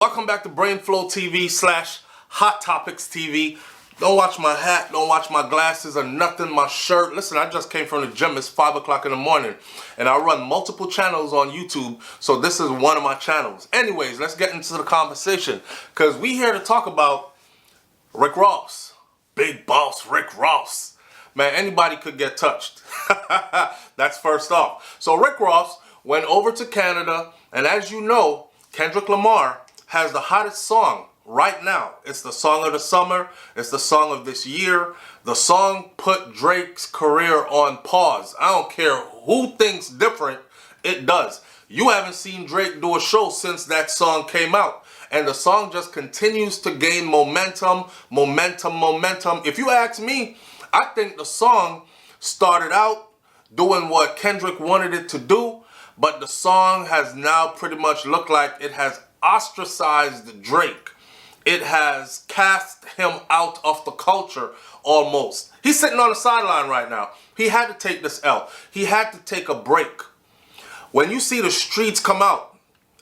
Welcome back to BrainFLoTv slash Hot Topics TV. Don't watch my hat, don't watch my glasses or nothing, my shirt. Listen, I just came from the gym. It's 5 o'clock in the morning and I run multiple channels on YouTube, so this is one of my channels. Anyways, let's get into the conversation because we here to talk about Rick Ross. Big boss Rick Ross. Man, anybody could get touched. That's first off. So Rick Ross went over to Canada, and as you know, Kendrick Lamar has the hottest song right now. It's the song of the summer. It's the song of this year. The song put Drake's career on pause. I don't care who thinks different, it does. You haven't seen Drake do a show since that song came out. And the song just continues to gain momentum. If you ask me, I think the song started out doing what Kendrick wanted it to do, but the song has now pretty much looked like it has ostracized Drake. It has cast him out of the culture almost. He's sitting on the sideline right now. He had to take this L. He had to take a break. When you see the streets come out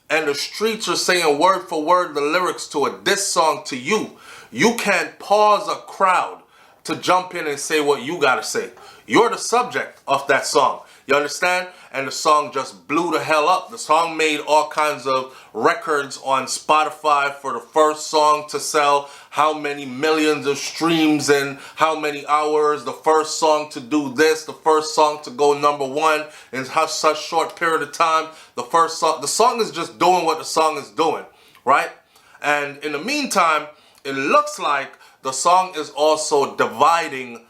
and the streets are saying word for word the lyrics to a diss song to you, you can't pause a crowd to jump in and say what you gotta say. You're the subject of that song. You understand? And the song just blew the hell up. The song made all kinds of records on Spotify for the first song to sell how many millions of streams in how many hours, the first song to do this, the first song to go #1 in such short period of time. The song is just doing what the song is doing, right? And in the meantime, it looks like the song is also dividing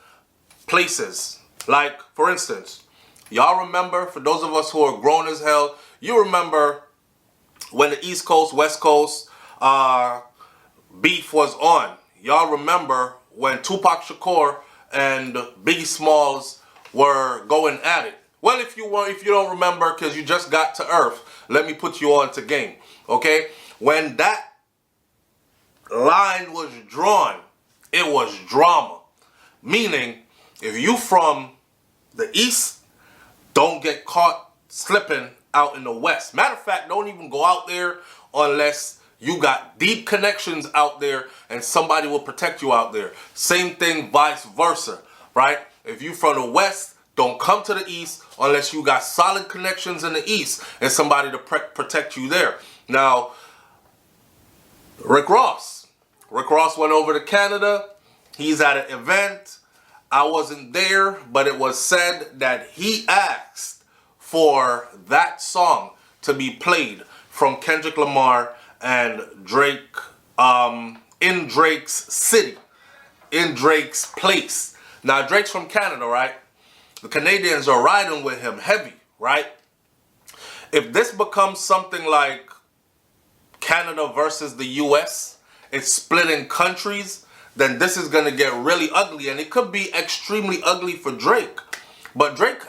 places. Like, for instance, y'all remember, for those of us who are grown as hell, you remember when the East Coast, West Coast beef was on. Y'all remember when Tupac Shakur and Biggie Smalls were going at it. Well, if you don't remember because you just got to Earth, let me put you on to game, okay? When that line was drawn, it was drama. Meaning, if you from the East, don't get caught slipping out in the West. Matter of fact, don't even go out there unless you got deep connections out there and somebody will protect you out there. Same thing, vice versa, right? If you from the West, don't come to the East unless you got solid connections in the East and somebody to protect you there. Now, Rick Ross went over to Canada. He's at an event. I wasn't there, but it was said that he asked for that song to be played from Kendrick Lamar and Drake in Drake's city, in Drake's place. Now, Drake's from Canada, right? The Canadians are riding with him heavy, right? If this becomes something like Canada versus the US, it's splitting countries, then this is going to get really ugly, and it could be extremely ugly for Drake. But Drake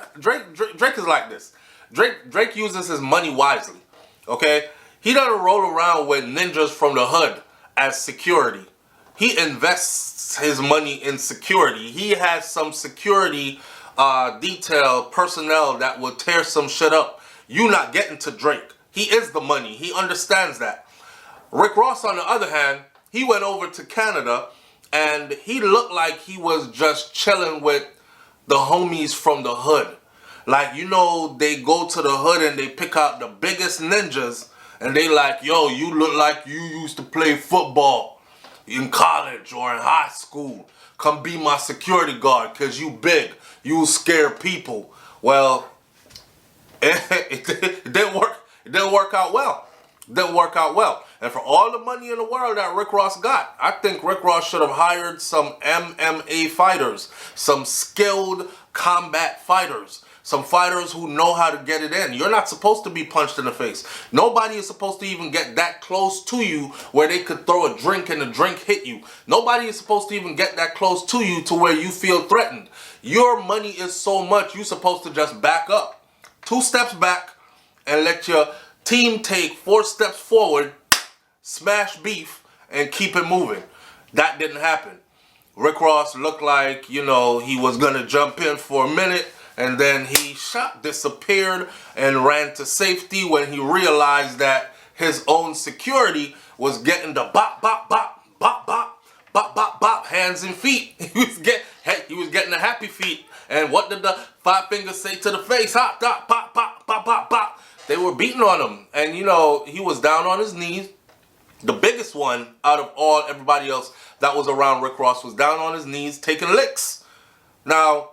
is like this. Drake uses his money wisely, okay? He doesn't roll around with ninjas from the hood as security. He invests his money in security. He has some security detail personnel that will tear some shit up. You not getting to Drake. He is the money. He understands that. Rick Ross, on the other hand, he went over to Canada and he looked like he was just chilling with the homies from the hood. Like, you know, they go to the hood and they pick out the biggest ninjas and they like, yo, you look like you used to play football in college or in high school. Come be my security guard because you big. You scare people. Well, it didn't work. It didn't work out well. Didn't work out well. And for all the money in the world that Rick Ross got, I think Rick Ross should have hired some MMA fighters, some skilled combat fighters, some fighters who know how to get it in. You're not supposed to be punched in the face. Nobody is supposed to even get that close to you where they could throw a drink and the drink hit you. Nobody is supposed to even get that close to you to where you feel threatened. Your money is so much, you're supposed to just back up. 2 steps back and let your team take 4 steps forward, smash beef, and keep it moving. That didn't happen. Rick Ross looked like, you know, he was going to jump in for a minute, and then he disappeared and ran to safety when he realized that his own security was getting the bop, bop, bop, bop, bop, bop, bop, bop, hands and feet. He was getting the happy feet. And what did the five fingers say to the face? Hop, dop, pop, pop, pop, pop, pop. They were beating on him. And, you know, he was down on his knees. The biggest one out of everybody else that was around Rick Ross was down on his knees taking licks. Now,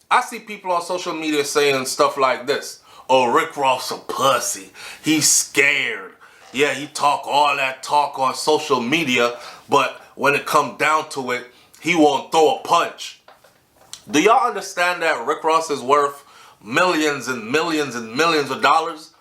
I see people on social media saying stuff like this. Oh, Rick Ross a pussy. He's scared. Yeah, he talk all that talk on social media, but when it comes down to it, he won't throw a punch. Do y'all understand that Rick Ross is worth millions and millions and millions of dollars?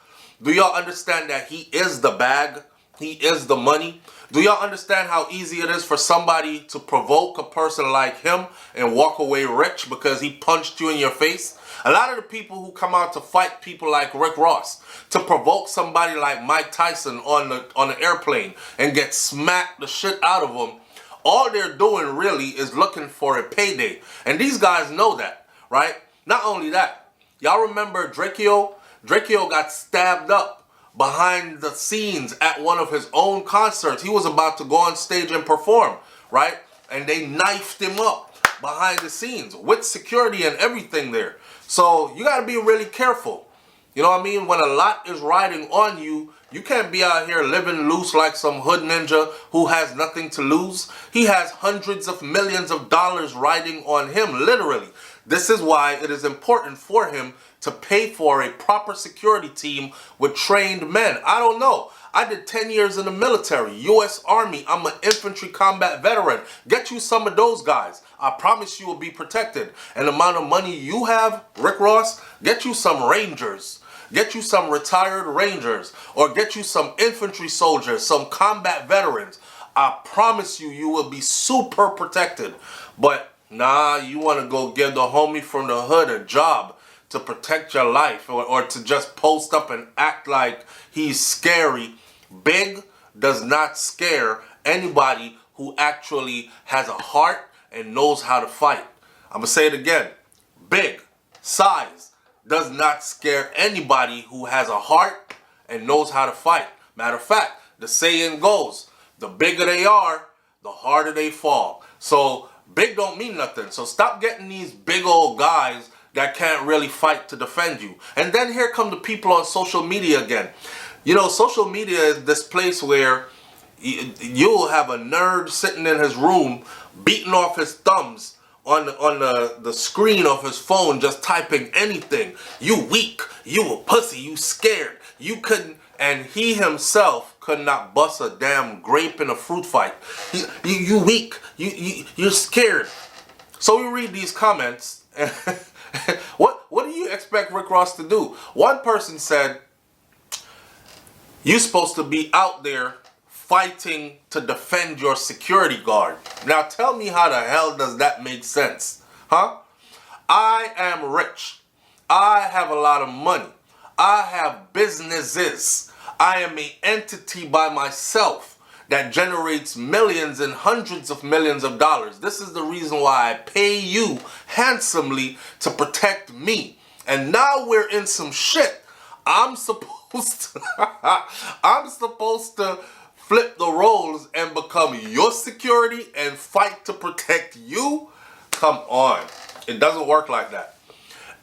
Do y'all understand that he is the bag? He is the money? Do y'all understand how easy it is for somebody to provoke a person like him and walk away rich because he punched you in your face? A lot of the people who come out to fight people like Rick Ross, to provoke somebody like Mike Tyson on the airplane and get smacked the shit out of him, all they're doing really is looking for a payday. And these guys know that, right? Not only that, y'all remember Drakeo? Drakeo got stabbed up behind the scenes at one of his own concerts. He was about to go on stage and perform, right? And they knifed him up behind the scenes with security and everything there. So you got to be really careful. You know what I mean? When a lot is riding on you, you can't be out here living loose like some hood ninja who has nothing to lose. He has hundreds of millions of dollars riding on him, literally. This is why it is important for him to pay for a proper security team with trained men. I don't know. I did 10 years in the military, U.S. Army. I'm an infantry combat veteran. Get you some of those guys. I promise you will be protected. And the amount of money you have, Rick Ross, get you some Rangers. Get you some retired Rangers. Or get you some infantry soldiers, some combat veterans. I promise you, you will be super protected. But nah, you want to go give the homie from the hood a job to protect your life, or to just post up and act like he's scary. Big does not scare anybody who actually has a heart and knows how to fight. I'm going to say it again. Big size does not scare anybody who has a heart and knows how to fight. Matter of fact, the saying goes, the bigger they are, the harder they fall. So big don't mean nothing. So stop getting these big old guys that can't really fight to defend you. And then here come the people on social media again. You know, social media is this place where you'll have a nerd sitting in his room beating off his thumbs on the screen of his phone, just typing anything. You weak, you a pussy, you scared, you couldn't, and he himself could not bust a damn grape in a fruit fight. You weak, you're scared. So we read these comments. What do you expect Rick Ross to do? One person said, you're supposed to be out there fighting to defend your security guard. Now tell me, how the hell does that make sense? Huh? I am rich. I have a lot of money. I have businesses. I am an entity by myself that generates millions and hundreds of millions of dollars. This is the reason why I pay you handsomely to protect me. And now we're in some shit. I'm supposed to flip the roles and become your security and fight to protect you? Come on. It doesn't work like that.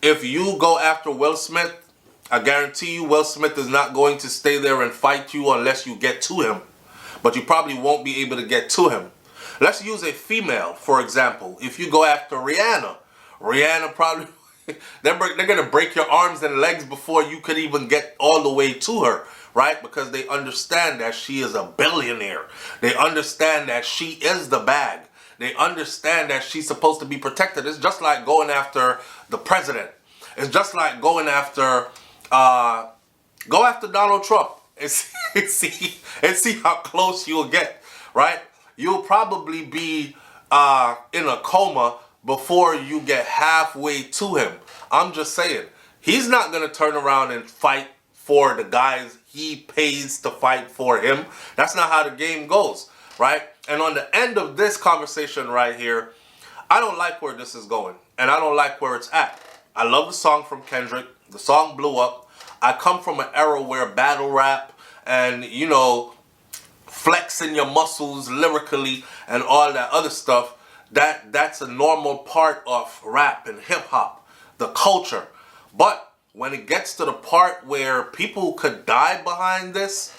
If you go after Will Smith, I guarantee you Will Smith is not going to stay there and fight you unless you get to him. But you probably won't be able to get to him. Let's use a female, for example. If you go after Rihanna probably, they're going to break your arms and legs before you could even get all the way to her, right? Because they understand that she is a billionaire. They understand that she is the bag. They understand that she's supposed to be protected. It's just like going after the president. It's just like going after, Donald Trump. And see how close you'll get, right? You'll probably be in a coma before you get halfway to him. I'm just saying, he's not going to turn around and fight for the guys he pays to fight for him. That's not how the game goes, right? And on the end of this conversation right here, I don't like where this is going, and I don't like where it's at. I love the song from Kendrick. The song blew up. I come from an era where battle rap and, you know, flexing your muscles lyrically and all that other stuff, that's a normal part of rap and hip hop, the culture. But when it gets to the part where people could die behind this,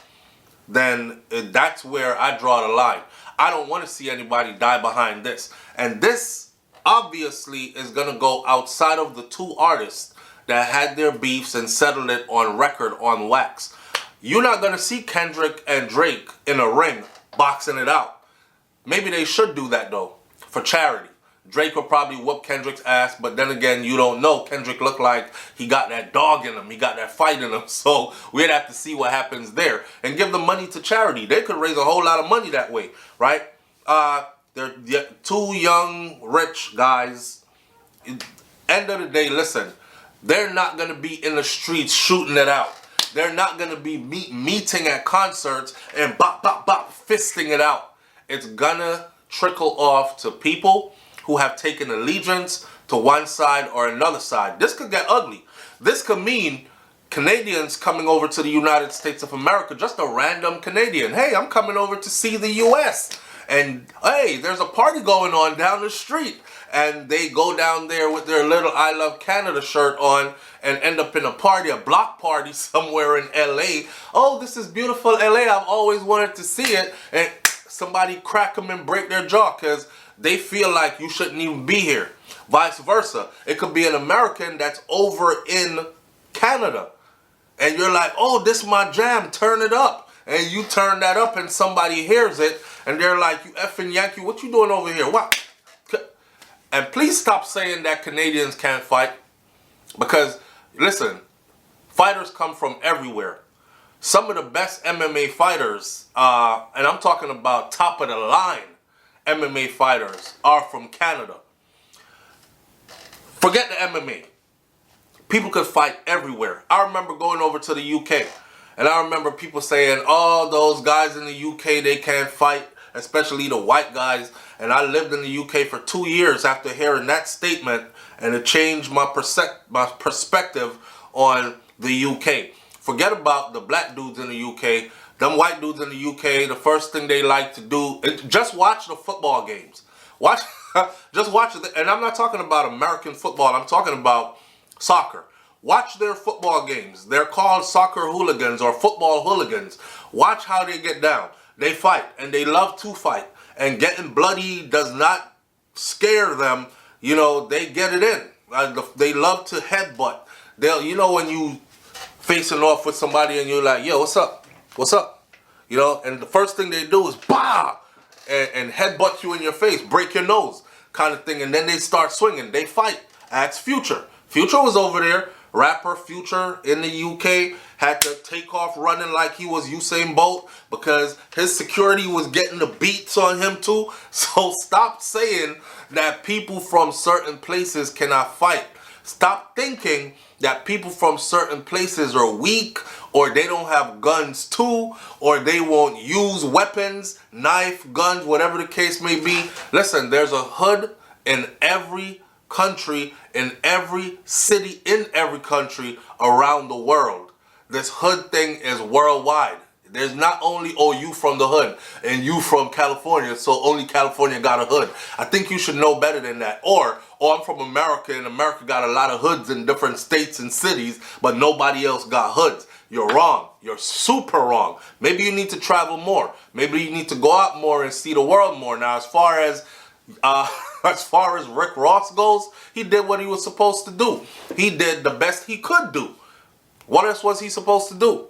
then that's where I draw the line. I don't want to see anybody die behind this. And this obviously is going to go outside of the two artists that had their beefs and settled it on record on wax. You're not going to see Kendrick and Drake in a ring boxing it out. Maybe they should do that though, for charity. Drake will probably whoop Kendrick's ass, but then again, you don't know. Kendrick looked like he got that dog in him. He got that fight in him. So we'd have to see what happens there and give the money to charity. They could raise a whole lot of money that way, right? They're two young, rich guys. End of the day, listen, they're not going to be in the streets shooting it out. They're not going to be meeting at concerts and bop, bop, bop, fisting it out. It's going to trickle off to people who have taken allegiance to one side or another side. This could get ugly. This could mean Canadians coming over to the United States of America, just a random Canadian. Hey, I'm coming over to see the U.S. And hey, there's a party going on down the street. And they go down there with their little I Love Canada shirt on and end up in a party, a block party somewhere in LA. Oh, this is beautiful LA. I've always wanted to see it. And somebody crack them and break their jaw because they feel like you shouldn't even be here. Vice versa. It could be an American that's over in Canada. And you're like, oh, this is my jam. Turn it up. And you turn that up and somebody hears it. And they're like, you effing Yankee, what you doing over here? What? And please stop saying that Canadians can't fight. Because, listen, fighters come from everywhere. Some of the best MMA fighters, and I'm talking about top of the line MMA fighters, are from Canada. Forget the MMA. People could fight everywhere. I remember going over to the UK, and I remember people saying, oh, those guys in the UK, they can't fight, especially the white guys. And I lived in the UK for 2 years after hearing that statement, and it changed my perspective on the UK. Forget about the black dudes in the UK. Them white dudes in the UK, the first thing they like to do is just watch the football games. Just watch it. And I'm not talking about American football. I'm talking about soccer. Watch their football games. They're called soccer hooligans or football hooligans. Watch how they get down. They fight, and they love to fight. And getting bloody does not scare them. You know, they get it in. They love to headbutt. They'll, you know, when you facing off with somebody and you're like, yo, what's up? What's up? You know, and the first thing they do is bah! And headbutt you in your face, break your nose kind of thing. And then they start swinging. They fight. Ask Future. Future was over there. Rapper Future in the UK had to take off running like he was Usain Bolt because his security was getting the beats on him too. So stop saying that people from certain places cannot fight. Stop thinking that people from certain places are weak, or they don't have guns too, or they won't use weapons, knife, guns, whatever the case may be. Listen, there's a hood in every country, in every city, in every country around the world. This hood thing is worldwide. There's not only, oh, you from the hood and you from California, so only California got a hood. I think you should know better than that. Or, oh, I'm from America and America got a lot of hoods in different states and cities, but nobody else got hoods. You're wrong. You're super wrong. Maybe you need to travel more. Maybe you need to go out more and see the world more. Now, as far as Rick Ross goes, he did what he was supposed to do. He did the best he could do. What else was he supposed to do?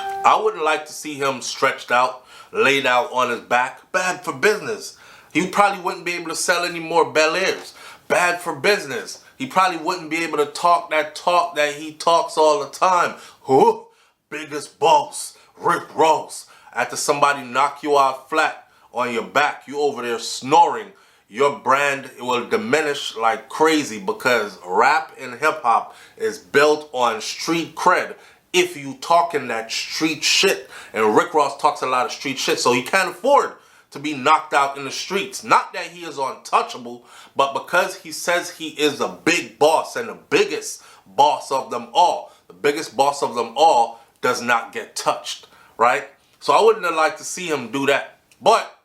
I wouldn't like to see him stretched out, laid out on his back. Bad for business. He probably wouldn't be able to sell any more Bel Airs. Bad for business. He probably wouldn't be able to talk that he talks all the time. Who? Biggest boss, Rick Ross. After somebody knock you out flat on your back, you over there snoring, your brand will diminish like crazy because rap and hip hop is built on street cred. If you talking that street shit, and Rick Ross talks a lot of street shit, so he can't afford to be knocked out in the streets. Not that he is untouchable, but because he says he is a big boss and the biggest boss of them all. The biggest boss of them all does not get touched. right? So I wouldn't have liked to see him do that. But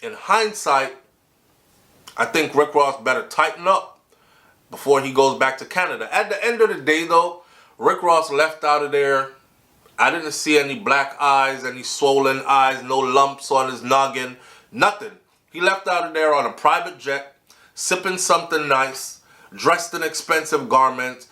in hindsight, I think Rick Ross better tighten up before he goes back to Canada. At the end of the day, though, Rick Ross left out of there. I didn't see any black eyes, any swollen eyes, no lumps on his noggin, nothing. He left out of there on a private jet, sipping something nice, dressed in expensive garments,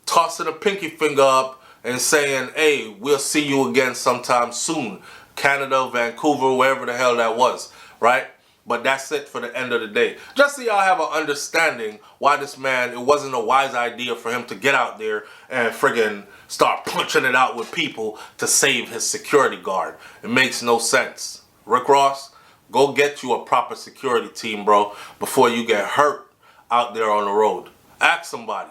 tossing a pinky finger up and saying, hey, we'll see you again sometime soon. Canada, Vancouver, wherever the hell that was, right? But that's it for the end of the day. Just so y'all have an understanding why this man, it wasn't a wise idea for him to get out there and friggin' start punching it out with people to save his security guard. It makes no sense. Rick Ross, go get you a proper security team, bro, before you get hurt out there on the road. Ask somebody.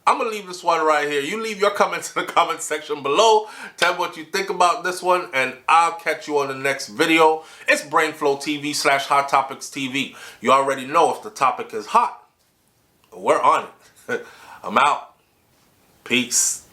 I'm going to leave this one right here. You leave your comments in the comment section below. Tell me what you think about this one, and I'll catch you on the next video. It's BrainFLoTv /Hot Topics TV. You already know if the topic is hot, we're on it. I'm out. Peace.